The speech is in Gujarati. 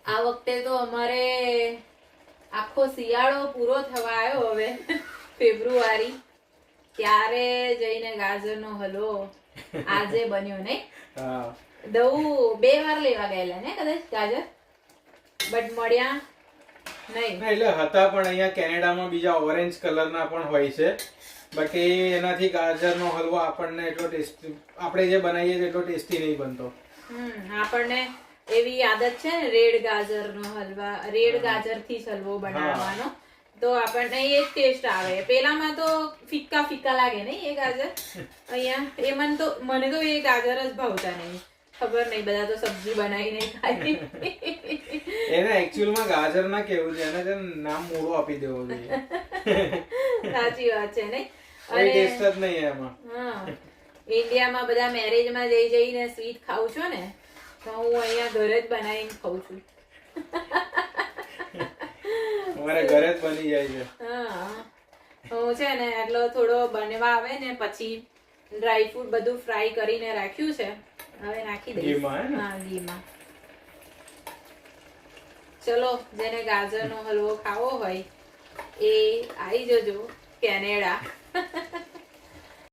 આ વખતે તો અમારે આખો શિયાળો પૂરો થવા આવ્યો હવે ફેબ્રુઆરી, ત્યારે જઈને ગાજરનો હલવો આજે બન્યો ને. દઉં 2 વાર લેવા ગયેલા ને કદાચ ગાજર, બટ મળ્યા નહીં. એટલે હતા પણ અહીંયા કેનેડામાં બીજા ઓરેન્જ કલરના પણ હોય છે, બાકી એનાથી ગાજરનો હલવો આપણને એટલો ટેસ્ટી, આપણે જે બનાવીએ એટલો ટેસ્ટી નહીં બનતો. આપણને એવી આદત છે ને રેડ ગાજરનો હલવા, રેડ ગાજરથી જ હલવો બનાવવાનો, તો આપણને એ જ ટેસ્ટ આવે. પેલામાં તો ફિક્કા ફિક્કા લાગે નહીં એ ગાજર. અહીંયા એ મને તો એ ગાજર જ ભાવતા નહીં, ખબર નહીં, બધા તો સબ્જી બનાવીને ખાય. એને એકચ્યુઅલમાં ગાજર ના કેવું છે, એને છે નામ મોડો આપી દેવો જોઈએ. સાચી વાત છે નહીં. કોઈ ટેસ્ટ જ નહીં એમાં. હા, ઇન્ડિયામાં બધા મેરેજમાં જઈને સ્વીટ ખાવ છો ને, તો હું અહીંયા ઘરે જ બનાવીને ખાઉં છું. અમારે ઘરે જ બની જાય છે. હા, હું છે ને એટલો થોડો બનવા આવે ને પછી ડ્રાય ફ્રૂટ બધું ફ્રાય કરીને રાખ્યું છે, હવે નાખી દઈશ. હા, ઘીમાં. ચલો, જેને ગાજરનો હલવો ખાવો હોય એ આવી જજો કેનેડા.